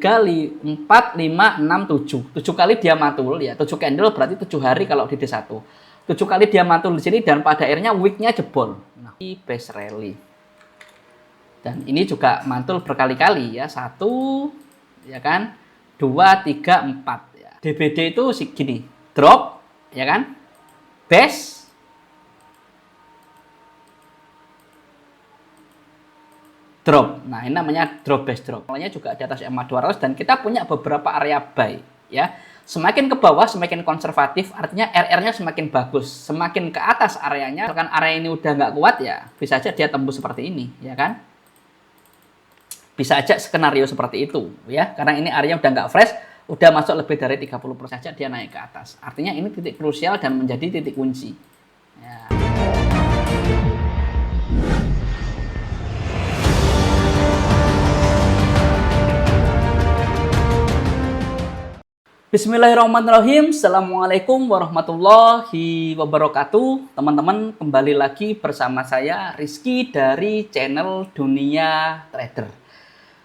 kali 4, 5, 6, 7. 7 kali dia mantul ya. 7 candle berarti 7 hari kalau di D1. 7 kali dia mantul di sini dan pada akhirnya wicknya jebol. Nah, ini base rally. Dan ini juga mantul berkali-kali ya. 1 ya kan? 2, 3, 4 ya. DBD itu segini. Drop ya kan? Base drop. Nah, ini namanya drop base drop. Namanya juga di atas EMA 200 dan kita punya beberapa area buy ya. Semakin ke bawah semakin konservatif, artinya RR-nya semakin bagus. Semakin ke atas areanya, misalkan area ini udah nggak kuat ya, bisa aja dia tembus seperti ini, ya kan? Bisa aja skenario seperti itu ya, karena ini area udah nggak fresh, udah masuk lebih dari 30% saja dia naik ke atas. Artinya ini titik krusial dan menjadi titik kunci. Ya. Bismillahirrahmanirrahim. Assalamualaikum warahmatullahi wabarakatuh. Teman-teman, kembali lagi bersama saya Rizky dari channel Dunia Trader.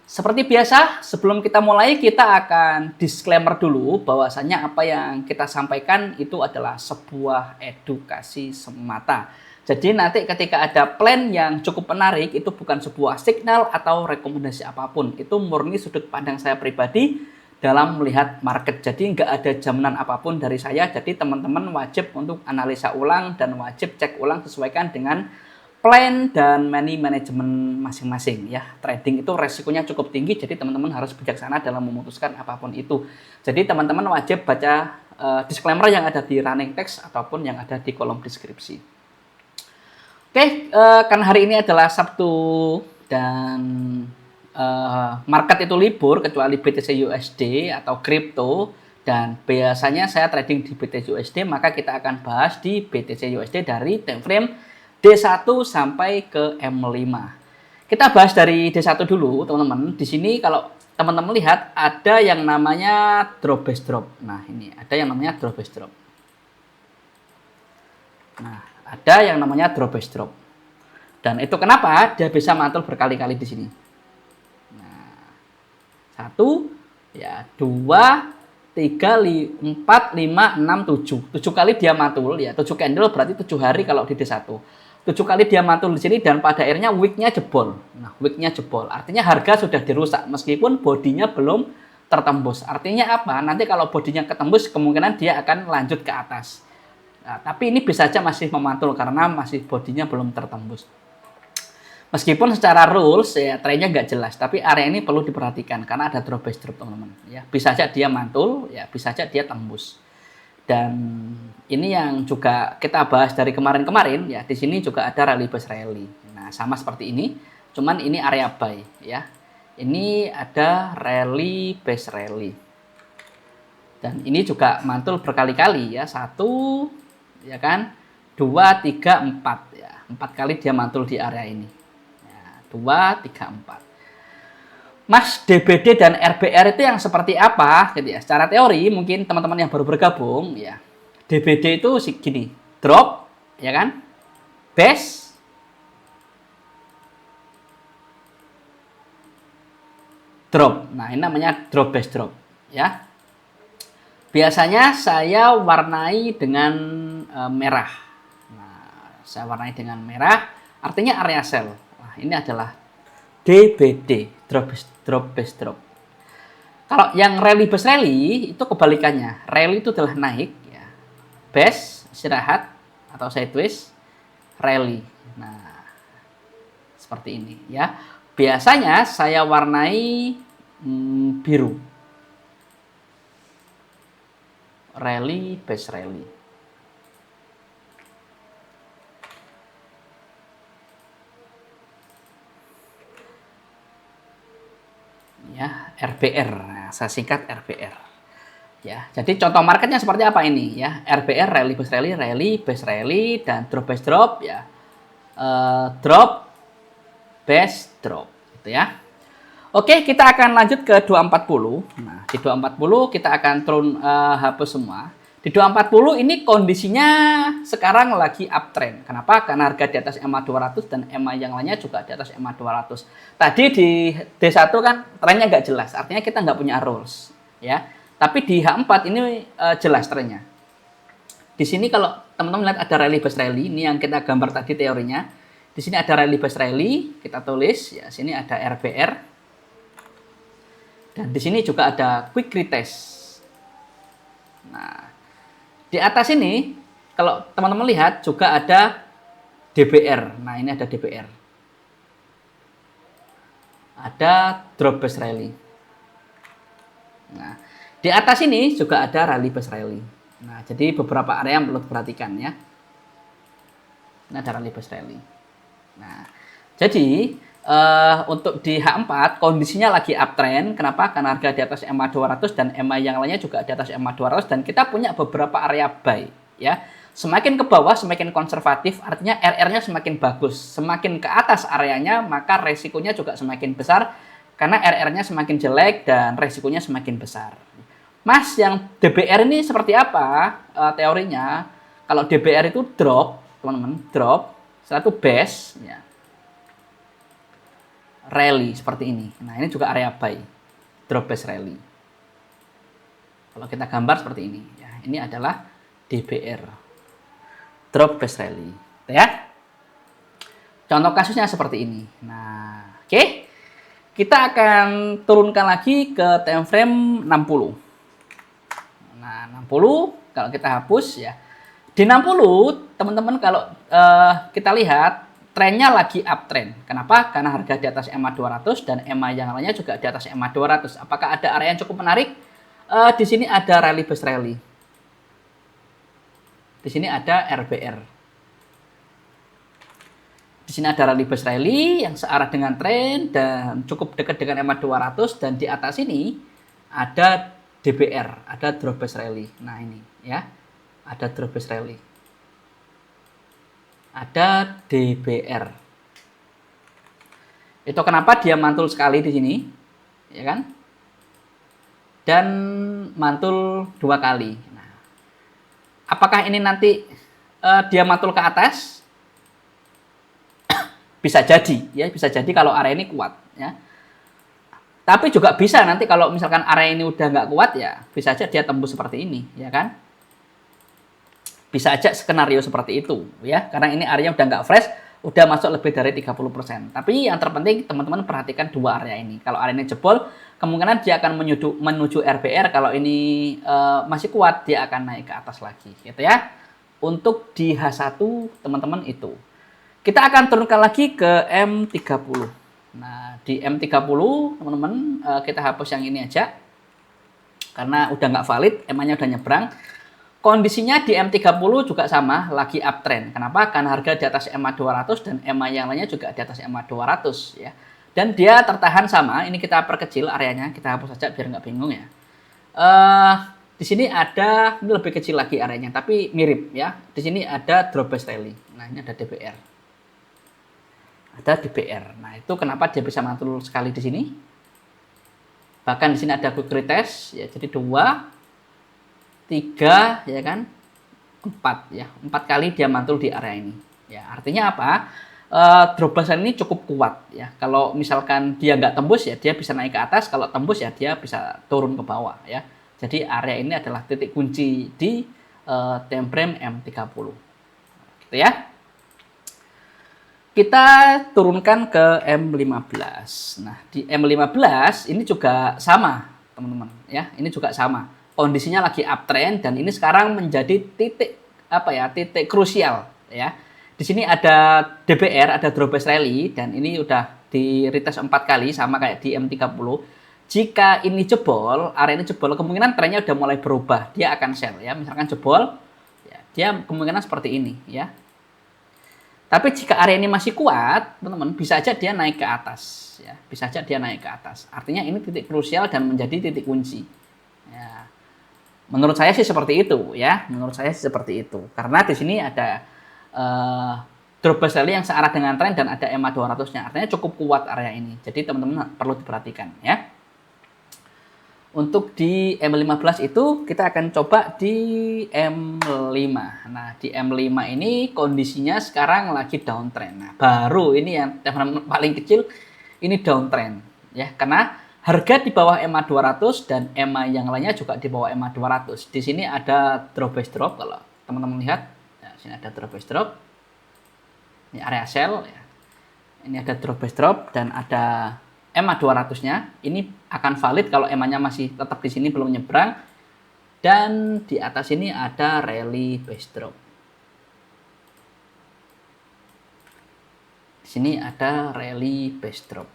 Seperti biasa, sebelum kita mulai kita akan disclaimer dulu bahwasanya apa yang kita sampaikan itu adalah sebuah edukasi semata. Jadi nanti ketika ada plan yang cukup menarik, itu bukan sebuah signal atau rekomendasi apapun. Itu murni sudut pandang saya pribadi dalam melihat market. Jadi nggak ada jaminan apapun dari saya. Jadi teman-teman wajib untuk analisa ulang dan wajib cek ulang sesuaikan dengan plan dan money management masing-masing ya. Trading itu resikonya cukup tinggi, jadi teman-teman harus bijaksana dalam memutuskan apapun itu. Jadi teman-teman wajib baca disclaimer yang ada di running text ataupun yang ada di kolom deskripsi. Oke, karena hari ini adalah Sabtu dan market itu libur kecuali BTC USD atau kripto, dan biasanya saya trading di BTC USD, maka kita akan bahas di BTC USD dari time frame D1 sampai ke M5. Kita bahas dari D1 dulu, teman-teman. Di sini kalau teman-teman lihat ada yang namanya drop base drop. Nah, ini ada yang namanya drop base drop. Nah, ada yang namanya drop base drop. Dan itu kenapa dia bisa mantul berkali-kali di sini. 1, ya 2, 3, 4, 5, 6, 7. 7 kali dia mantul ya. 7 candle berarti 7 hari kalau di D1. 7 kali dia mantul di sini dan pada akhirnya wicknya jebol. Nah, wicknya jebol. Artinya harga sudah dirusak meskipun bodinya belum tertembus. Artinya apa? Nanti kalau bodinya ketembus kemungkinan dia akan lanjut ke atas. Nah, tapi ini bisa saja masih memantul karena masih bodinya belum tertembus. Meskipun secara rules ya trennya nggak jelas, tapi area ini perlu diperhatikan karena ada drop base drop, teman-teman. Ya, bisa saja dia mantul, ya bisa saja dia tembus. Dan ini yang juga kita bahas dari kemarin-kemarin ya. Di sini juga ada rally base rally. Nah, sama seperti ini, cuman ini area buy ya. Ini ada rally base rally. Dan ini juga mantul berkali-kali ya. 1 ya kan, 2, 3, 4 ya. 4 kali dia mantul di area ini. 2, 3, 4. Mas, DBD dan RBR itu yang seperti apa? Gitu ya. Secara teori mungkin teman-teman yang baru bergabung ya. DBD itu segini, drop, ya kan? Base, drop. Nah, ini namanya drop base drop, ya. Biasanya saya warnai dengan merah. Nah, saya warnai dengan merah, artinya area sell. Ini adalah DBD, drop base drop. Kalau yang rally base rally itu kebalikannya. Rally itu adalah naik ya. Base istirahat atau sideways, rally. Nah, seperti ini ya. Biasanya saya warnai biru. Rally base rally. Ya, RBR. Nah, saya singkat RBR. Ya, jadi contoh marketnya seperti apa ini ya? RBR, rally base rally dan drop base drop ya. Drop base drop gitu ya. Oke, kita akan lanjut ke 240. Nah, di 240 kita akan turun hapus semua. Di 240 ini kondisinya sekarang lagi uptrend. Kenapa? Karena harga di atas EMA 200 dan EMA yang lainnya juga di atas EMA 200. Tadi di D1 kan trennya nggak jelas, artinya kita nggak punya rules, ya. Tapi di H4 ini jelas trennya. Di sini kalau teman-teman lihat ada rally base rally, ini yang kita gambar tadi teorinya. Di sini ada rally base rally, kita tulis ya. Sini ada RBR. Dan di sini juga ada quick retest. Nah, di atas ini kalau teman-teman lihat juga ada DBR. Nah, ini ada DBR. Ada drop base rally. Nah, di atas ini juga ada rally base rally. Nah, jadi beberapa area yang perlu diperhatikan ya. Ini ada rally base rally. Nah, jadi untuk di H4 kondisinya lagi uptrend. Kenapa? Karena harga di atas EMA 200 dan EMA yang lainnya juga di atas EMA 200 dan kita punya beberapa area buy ya. Semakin ke bawah semakin konservatif, artinya RR-nya semakin bagus. Semakin ke atas areanya maka resikonya juga semakin besar karena RR-nya semakin jelek dan resikonya semakin besar. Mas, yang DBR ini seperti apa teorinya? Kalau DBR itu drop, teman-teman, drop, satu base ya. Rally seperti ini. Nah, ini juga area buy. Drop base rally. Kalau kita gambar seperti ini ya. Ini adalah DBR. Drop base rally. Ya. Contoh kasusnya seperti ini. Nah, oke. Kita akan turunkan lagi ke time frame 60. Nah, 60 kalau kita hapus ya. Di 60, teman-teman kalau kita lihat trennya lagi uptrend. Kenapa? Karena harga di atas EMA 200 dan EMA yang lainnya juga di atas EMA 200. Apakah ada area yang cukup menarik? Di sini ada rally base rally. Di sini ada RBR. Di sini ada rally base rally yang searah dengan tren dan cukup dekat dengan EMA 200 dan di atas ini ada DBR, ada drop base rally. Nah, ini ya. Ada drop base rally. Ada DBR. Itu kenapa dia mantul sekali di sini, ya kan? Dan mantul 2 kali. Nah, apakah ini nanti dia mantul ke atas? Bisa jadi, ya bisa jadi kalau area ini kuat, ya. Tapi juga bisa nanti kalau misalkan area ini udah nggak kuat ya, bisa aja dia tembus seperti ini, ya kan? Bisa aja skenario seperti itu ya, karena ini area udah nggak fresh, udah masuk lebih dari 30%. Tapi yang terpenting teman-teman perhatikan dua area ini. Kalau area ini jebol, kemungkinan dia akan menuju RBR. Kalau ini masih kuat, dia akan naik ke atas lagi gitu ya. Untuk di H1 teman-teman itu. Kita akan turunkan lagi ke M30. Nah, di M30 teman-teman kita hapus yang ini aja. Karena udah nggak valid, EMA-nya udah nyebrang. Kondisinya di M30 juga sama, lagi uptrend. Kenapa? Karena harga di atas EMA 200 dan EMA yang lainnya juga di atas EMA 200 ya. Dan dia tertahan sama, ini kita perkecil areanya, kita hapus saja biar nggak bingung ya. Di sini ada, ini lebih kecil lagi areanya, tapi mirip ya. Di sini ada drop base rally. Nah, ini ada DBR. Ada DBR. Nah, itu kenapa dia bisa mantul sekali di sini. Bahkan di sini ada quick retest ya, jadi 2 3 ya kan, 4 ya, 4 kali dia mantul di area ini ya. Artinya apa? Drop base ini cukup kuat ya. Kalau misalkan dia nggak tembus ya dia bisa naik ke atas, kalau tembus ya dia bisa turun ke bawah ya. Jadi area ini adalah titik kunci di time frame M30 gitu ya. Kita turunkan ke M15. Nah, di M15 ini juga sama teman-teman ya, ini juga sama. Kondisinya lagi uptrend dan ini sekarang menjadi titik titik krusial ya. Di sini ada DBR, ada drop base rally dan ini udah di retest 4 kali sama kayak di M30. Jika ini jebol, area ini jebol, kemungkinan trennya udah mulai berubah, dia akan sell ya. Misalkan jebol, ya, dia kemungkinan seperti ini ya. Tapi jika area ini masih kuat, teman-teman, bisa aja dia naik ke atas ya. Bisa aja dia naik ke atas. Artinya ini titik krusial dan menjadi titik kunci. Ya. Menurut saya sih seperti itu ya, menurut saya sih seperti itu. Karena di sini ada drop base rally yang searah dengan tren dan ada EMA 200-nya. Artinya cukup kuat area ini. Jadi teman-teman perlu diperhatikan ya. Untuk di M15 itu kita akan coba di M5. Nah, di M5 ini kondisinya sekarang lagi downtrend. Nah, baru ini yang paling kecil ini downtrend ya, karena harga di bawah EMA 200 dan EMA yang lainnya juga di bawah EMA 200. Di sini ada drop base drop kalau teman-teman lihat. Nah, sini ada drop base drop. Ini area sell ya. Ini ada drop base drop dan ada EMA 200-nya. Ini akan valid kalau EMA-nya masih tetap di sini belum nyebrang. Dan di atas ini ada rally base drop. Di sini ada rally base drop.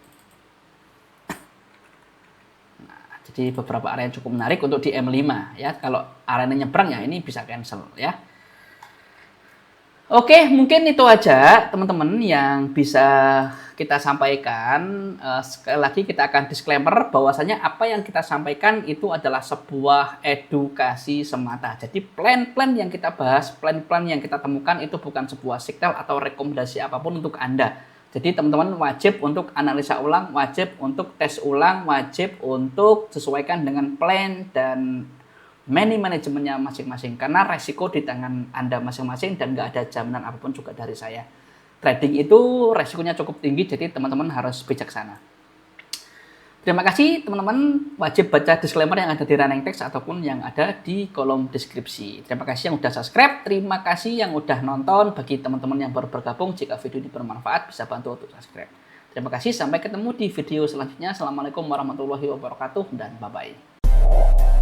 Nah, jadi beberapa area yang cukup menarik untuk di M5 ya. Kalau area nyebrang ya ini bisa cancel ya. Oke, mungkin itu aja teman-teman yang bisa kita sampaikan. Sekali lagi kita akan disclaimer bahwasanya apa yang kita sampaikan itu adalah sebuah edukasi semata. Jadi plan-plan yang kita bahas, plan-plan yang kita temukan itu bukan sebuah signal atau rekomendasi apapun untuk Anda. Jadi teman-teman wajib untuk analisa ulang, wajib untuk tes ulang, wajib untuk sesuaikan dengan plan dan manajemennya masing-masing, karena resiko di tangan Anda masing-masing dan nggak ada jaminan apapun juga dari saya. Trading itu resikonya cukup tinggi, jadi teman-teman harus bijaksana. Terima kasih teman-teman, wajib baca disclaimer yang ada di running text ataupun yang ada di kolom deskripsi. Terima kasih yang udah subscribe, terima kasih yang udah nonton. Bagi teman-teman yang baru bergabung, jika video ini bermanfaat bisa bantu untuk subscribe. Terima kasih, sampai ketemu di video selanjutnya. Assalamualaikum warahmatullahi wabarakatuh dan bye-bye.